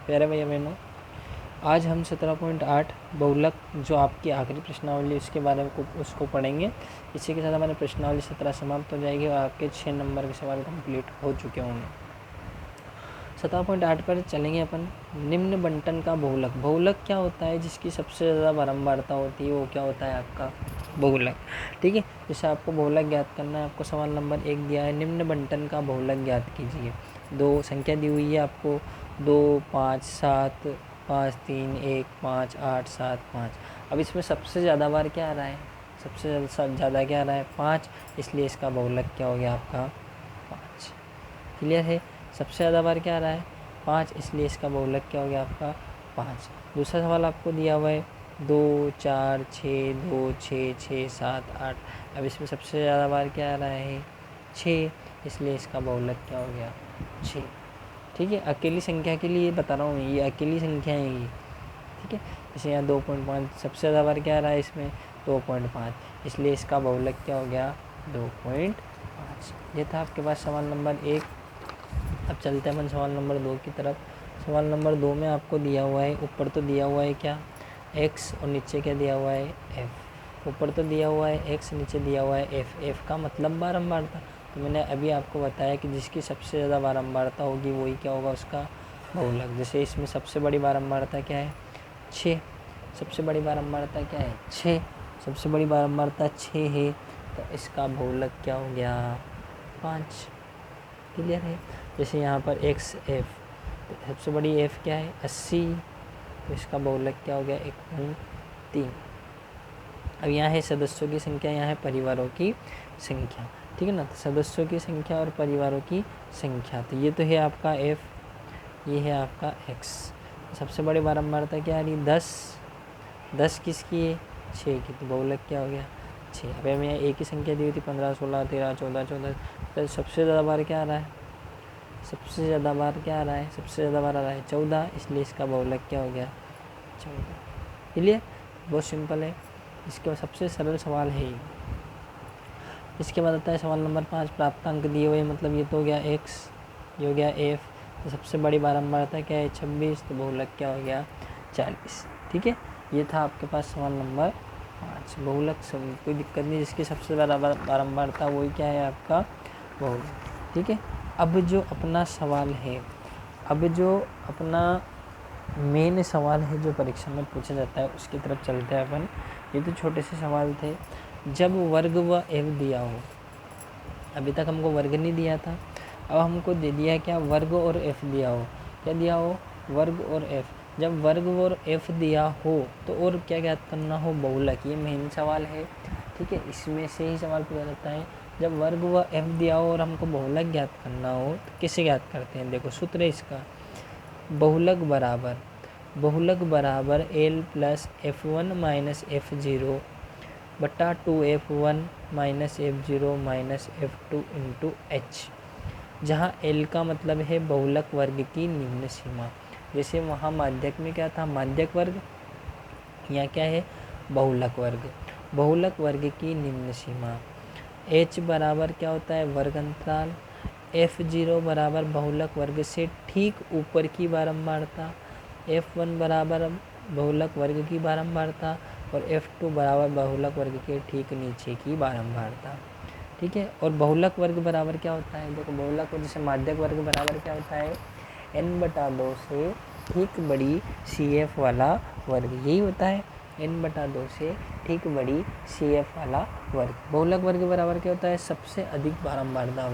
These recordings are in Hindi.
प्यारे भैया बहनों, आज हम 17.8 बहुलक जो आपकी आखिरी प्रश्नावली उसके बारे में उसको पढ़ेंगे। इसी के साथ हमारी प्रश्नावली 17 समाप्त हो जाएगी और आपके 6 नंबर के सवाल कंप्लीट हो चुके होंगे। 17.8 पर चलेंगे अपन। निम्न बंटन का बहुलक। बहुलक क्या होता है? जिसकी सबसे ज़्यादा बारंबारता होती है वो क्या होता है? आपका बहुलक। ठीक है, जैसे आपको बहुलक ज्ञात करना है, आपको सवाल नंबर 1 दिया है, निम्न बंटन का बहुलक ज्ञात कीजिए। दो संख्या दी हुई है आपको, 2, 5, 7, 5, 3, 1, 5, 8, 7, 5। अब इसमें सबसे ज़्यादा बार क्या आ रहा है? सबसे ज़्यादा क्या आ रहा है? 5, इसलिए इसका बहुलक क्या हो गया आपका? 5। क्लियर है? सबसे ज़्यादा बार क्या आ रहा है? 5, इसलिए इसका बहुलक क्या हो गया आपका? 5। दूसरा सवाल आपको दिया हुआ है 2, 4, 6, 2, 6, 6, 7, 8। अब इसमें सबसे ज़्यादा बार क्या आ रहा है? 6, इसलिए इसका बहुलक क्या हो गया? 6। ठीक है, अकेली संख्या के लिए बता रहा हूँ, ये अकेली संख्या है ये। ठीक है, जैसे यहाँ 2.5 सबसे ज़्यादा बार क्या आ रहा है इसमें? 2.5, इसलिए इसका बहुलक क्या हो गया? 2.5। ये था आपके पास सवाल नंबर 1। अब चलते हैं अपन सवाल नंबर 2 की तरफ। सवाल नंबर 2 में आपको दिया हुआ है, ऊपर तो दिया हुआ है क्या? x, और नीचे क्या दिया हुआ है? f। ऊपर तो दिया हुआ है x, नीचे दिया हुआ है f। f का मतलब बारंबारता। तो मैंने अभी आपको बताया कि जिसकी सबसे ज़्यादा बारंबारता होगी वही क्या होगा? उसका बहुलक। जैसे इसमें सबसे बड़ी बारंबारता क्या है? 6। सबसे बड़ी बारंबारता क्या है? 6। सबसे बड़ी बारंबारता 6 है, तो इसका बहुलक क्या हो गया? 5। क्लियर है? जैसे यहाँ पर x f, तो सबसे बड़ी f क्या है? 80, तो इसका बहुलक क्या हो गया? 1.3। अब यहाँ है सदस्यों की संख्या, यहाँ है परिवारों की संख्या। ठीक है ना? तो सदस्यों की संख्या और परिवारों की संख्या, तो ये तो है आपका f, ये है आपका x। सबसे बड़ी बारंबारता क्या आ रही? 10। 10 किसकी है? 6 की, तो बहुलक क्या हो गया? 6। अब हमें यहाँ एक ही संख्या दी हुई थी 15, 16, 13, 14, 14, तो सबसे ज़्यादा बार क्या आ रहा है? सबसे ज़्यादा बार क्या आ रहा है? सबसे ज़्यादा बार आ रहा है 14, इसलिए इसका बहुलक क्या हो गया? 14। इसलिए बहुत सिंपल है, इसके बाद सबसे सरल सवाल है ये। इसके बाद आता है सवाल नंबर 5। प्राप्तांक दिए हुए, मतलब ये तो हो गया x, ये हो गया f। तो सबसे बड़ी बारंबारता क्या है? 26, तो बहुलक क्या हो गया? 40। ठीक है, ये था आपके पास सवाल नंबर 5। बहुलक सब कोई दिक्कत नहीं, जिसकी सबसे ज़्यादा बारंबारता वही क्या है? आपका बहुलक। ठीक है, अब जो अपना सवाल है, अब जो अपना मेन सवाल है जो परीक्षा में पूछा जाता है, उसकी तरफ चलते हैं अपन। ये तो छोटे से सवाल थे। जब वर्ग व f दिया हो, अभी तक हमको वर्ग नहीं दिया था, अब हमको दे दिया क्या? वर्ग और f दिया हो। क्या दिया हो? वर्ग और f। जब वर्ग और f दिया हो तो और क्या ज्ञात करना हो? बहुलक। ये मेन सवाल है। ठीक है, इसमें से ही सवाल पूछा जाता है। जब वर्ग व f दिया हो और हमको बहुलक ज्ञात करना हो तो कैसे ज्ञात करते हैं? देखो सूत्र है इसका, बहुलक बराबर l plus f1 minus f0 बटा 2f1 minus f0 minus f2 into h, जहाँ l का मतलब है बहुलक वर्ग की निम्न सीमा। जैसे वहाँ माध्यक में क्या था? माध्यक वर्ग। यहाँ क्या है? बहुलक वर्ग। बहुलक वर्ग की निम्न सीमा। h बराबर क्या होता है? वर्ग अंतराल। f0 बराबर बहुलक वर्ग से ठीक ऊपर की बारंबारता। f1 बराबर बहुलक वर्ग की बारंबारता, और f2 बराबर बहुलक वर्ग के ठीक नीचे की बारंबारता। ठीक है, और बहुलक वर्ग बराबर क्या होता है? देखो बहुलक वर्ग जैसे माध्यक वर्ग बराबर क्या होता है? n/2 से ठीक बड़ी CF वाला वर्ग, यही होता है। n/2 से ठीक बड़ी CF वाला वर्ग। बहुलक वर्ग बराबर क्या होता है? सबसे अधिक बारंबारता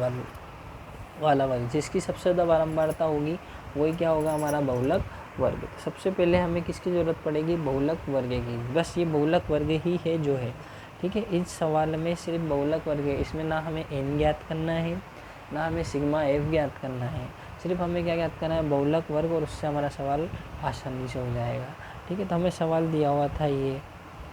वाला वर्ग। जिसकी सबसे ज़्यादा बारंबारता होगी वही क्या होगा? हमारा बहुलक वर्ग। तो सबसे पहले हमें किसकी ज़रूरत पड़ेगी? बहुलक वर्ग की। बस ये बहुलक वर्ग ही है जो है। ठीक है, इस सवाल में सिर्फ बहुलक वर्ग है, इसमें ना हमें n ज्ञात करना है, ना हमें सिग्मा f ज्ञात करना है। सिर्फ हमें क्या ज्ञात करना है? बहुलक वर्ग, और उससे हमारा सवाल आसानी से हो जाएगा। ठीक है, तो हमें सवाल दिया हुआ था, ये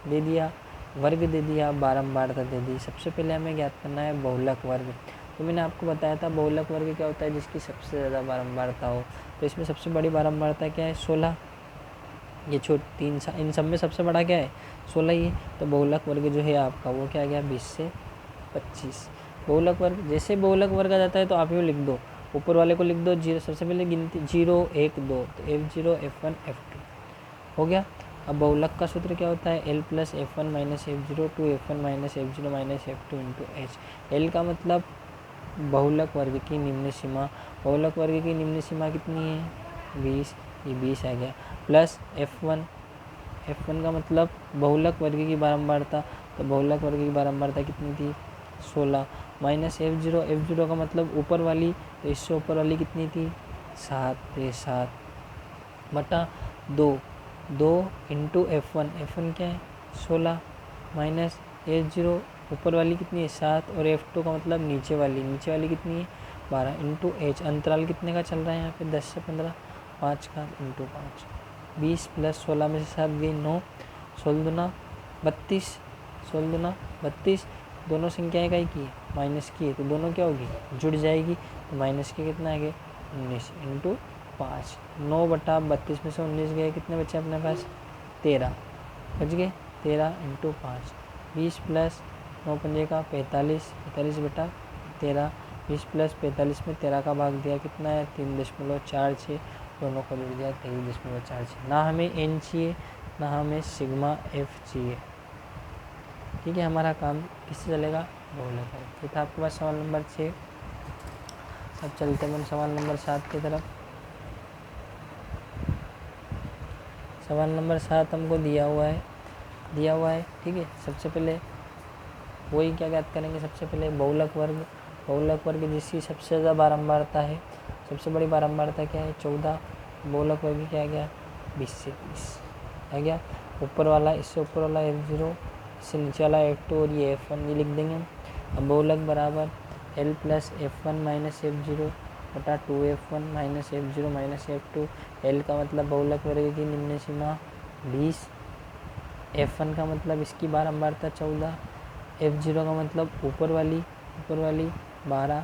दे दिया, वर्ग दे दिया, बारंबारता दे दी। सबसे पहले हमें ज्ञात करना है बहुलक वर्ग। तो मैंने आपको बताया था बहुलक वर्ग क्या होता है? जिसकी सबसे ज़्यादा बारंबारता हो। तो इसमें सबसे बड़ी बारंबारता क्या है? 16। ये इन सब में सबसे बड़ा क्या है? 16 ही। तो बहुलक वर्ग जो है आपका वो क्या आ गया? 20 से 25। बहुलक वर्ग, जैसे बहुलक वर्ग आ जाता है तो आप यूँ लिख दो, ऊपर वाले को लिख दो जीरो, सबसे पहले गिनती 0 1 2, तो F0 F1 F2 हो गया। अब बहुलक का सूत्र क्या होता है, L plus F1 minus F0 two F1 minus F0 minus F2 into H। L का मतलब बहुलक वर्ग की निम्न सीमा, बहुलक वर्ग की निम्न सीमा कितनी है 20, ये 20 आ गया, प्लस F1 का मतलब बहुलक वर्ग की बारंबारता, तो बहुलक वर्ग की बारंबारता कितनी थी 16, माइनस F0 का मतलब ऊपर वाली, तो इससे ऊपर वाली कितनी थी 7, 7 बटा 2 इंटू F1 क्या है 16, माइनस F0 ऊपर वाली कितनी है 7, और F2 का मतलब नीचे वाली कितनी है 12 इंटू H। अंतराल कितने का चल रहा है यहाँ पे 10 से 15, 5 का इंटू 5, 20 प्लस 16 में से 7 गई 9, 16 दूना 32, 16 दूना 32, दोनों संख्याएं का ही की माइनस की है, तो दोनों क्या होगी जुड़ जाएगी, तो माइनस के कितना आ गए 19 इंटू 5, 9 बटा 32 में से 19 गए, कितने बचे अपने पास 13 बच गए, 13 इंटू 5, 20 प्लस 9 पंजे का 45, 45 बटा 13, 20 प्लस 45 में 13 का भाग दिया, कितना है 3.46, दोनों को जोड़ दिया 23.46। ना हमें n चाहिए, ना हमें सिग्मा f चाहिए, ठीक है। हमारा काम किससे चलेगा, बहुलक है। ये था आपके पास सवाल नंबर 6। अब चलते हैं सवाल नंबर 7 की तरफ। सवाल नंबर 7 हमको दिया हुआ है, ठीक है। सबसे पहले वही क्या ज्ञात करेंगे, सबसे पहले बहुलक वर्ग जिसकी सबसे ज़्यादा बारंबारता है, सबसे बड़ी बारंबारता क्या है 14, बहुलक वर्ग क्या आ गया 20 से 30 आ गया। ऊपर वाला, इससे ऊपर वाला F0, इससे नीचे वाला F2 और ये F1 ये लिख देंगे। अब बहुलक बराबर L plus F1 minus F0 बटा 2F1 minus F0 minus F2। L का मतलब बहुलक वर्ग की निम्न सीमा 20, F1 का मतलब इसकी बारंबारता 14, F0 का मतलब ऊपर वाली 12,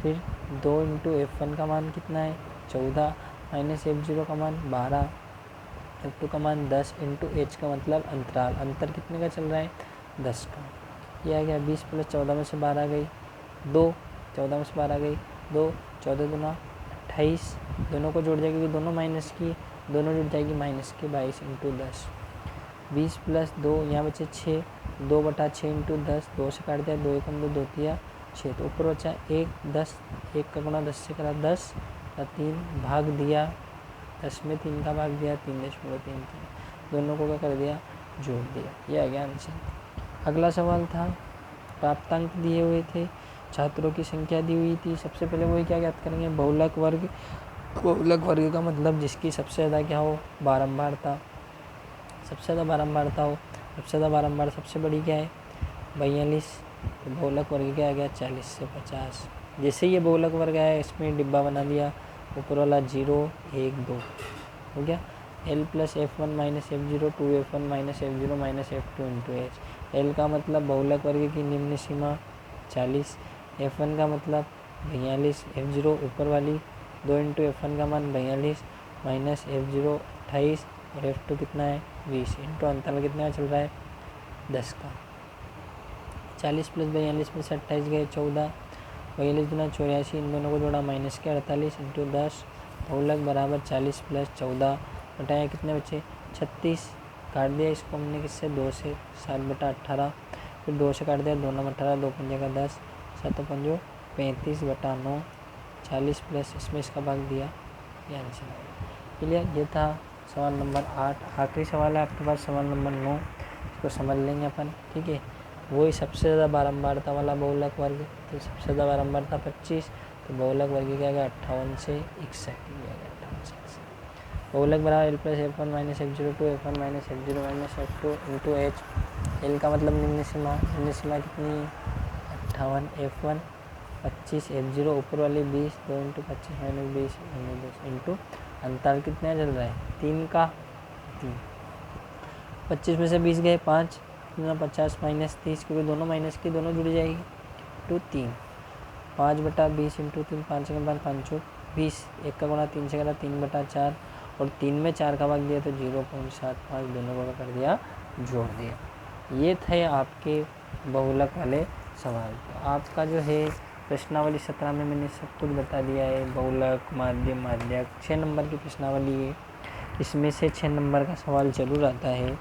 फिर 2 इंटू F1 का मान कितना है 14, माइनस F0 का मान 12, F2 का मान 10 इंटू H का मतलब अंतर कितने का चल रहा है 10 का। ये आ गया 20 प्लस 14 में से 12 गई 2, 14 में से 12 गई 2, 14 दूना 28, दोनों को जोड़ जाएगी क्योंकि दोनों माइनस की, दोनों जुड़ जाएगी माइनस के 22 इंटू 10, 20 प्लस 2 यहाँ बचे 6, 2 बटा 6 इंटू 10, 2 से काट दिया 2 एकम 2 2 तिया 6, तो ऊपर बचा 1, 10, 1 का गुणा 10 से करा 10 का 3 भाग दिया 10 में 3 का भाग दिया 3.33, दोनों को क्या कर दिया जोड़ दिया। ये आ गया आंसर। अगला सवाल था, प्राप्तांक दिए हुए थे, छात्रों की संख्या दी हुई थी। सबसे पहले वही क्या ज्ञात करेंगे, बहुलक वर्ग का मतलब जिसकी सबसे ज़्यादा क्या हो बारंबारता, सबसे ज़्यादा बारंबारता हो। सबसे ज़्यादा बारंबार सबसे बड़ी क्या है 42, तो बहुलक वर्ग क्या आ गया 40 से 50। जैसे ये बहुलक वर्ग है इसमें डिब्बा बना दिया, ऊपर वाला 0 1 2 हो गया। L plus F1 minus F0 2F1 minus F0 minus F2 into H। L का मतलब बहुलक वर्ग की निम्न सीमा 40, F1 का मतलब 42, F0 ऊपर वाली 2 इंटू F1 का मान 42 माइनस F0 28, और F2 कितना है 20 इंटू अंतर कितना चल रहा है 10 का। 40 प्लस 42 में से 28 गए 14, 42 गुना 84, इन दोनों को जोड़ा माइनस के 48 इंटू 10, बहुलक बराबर 40 प्लस 14 बटाया कितने बचे 36, काट दिया इसको हमने किससे 2 से 7 बटा 18, फिर 2 से काट दिया 2 9 18, 2 पंजे का 10, 7 पंजो 35 बटा 9, 40 प्लस इसमें इसका भाग दिया, ये आंसर। क्लियर। ये था सवाल नंबर 8। आखिरी सवाल है आपके पास सवाल नंबर 9, इसको समझ लेंगे अपन, ठीक है। वही सबसे ज़्यादा बारंबारता वाला बहुलक वर्ग, तो सबसे ज़्यादा बारंबारता 25, तो बहुलक वर्ग क्या गया 58 से 61 लिया गया 58 से 61। बहुलक बराबर L plus F1 minus F0 two F1 minus F0 minus F2 into H। L का मतलब निम्न सीमा कितनी 58, F1 25, F0 ऊपर वाली 20, 2 इंटू 25 माइनस 20 इंटू अंतर कितना चल रहा है 3 का 3, 25 में से 20 गए 5, 50 माइनस 30, क्योंकि दोनों माइनस की दोनों जुड़ जाएगी टू 3, 5 बटा 20 इंटू 3, 5 के बाद 5 20, 1 का गुणा 3 से करा 3 बटा 4, और 3 में 4 का भाग दिया तो 0.75, दोनों को कर दिया जोड़ दिया। ये थे आपके बहुलक वाले सवाल। तो आपका जो है प्रश्नावली 17 में मैंने सब कुछ बता दिया है, बहुलक, माध्य, माध्यक, 6 नंबर की प्रश्नावली है। इसमें से 6 नंबर का सवाल जरूर आता है।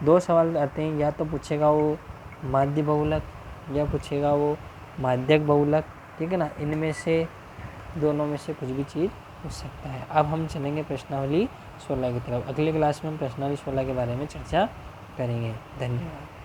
2 सवाल आते हैं, या तो पूछेगा वो माध्य बहुलक या पूछेगा वो माध्यक बहुलक, ठीक है ना। इनमें से दोनों में से कुछ भी चीज़ पूछ सकता है। अब हम चलेंगे प्रश्नावली 16 की तरफ। अगले क्लास में हम प्रश्नावली 16 के बारे में चर्चा करेंगे। धन्यवाद।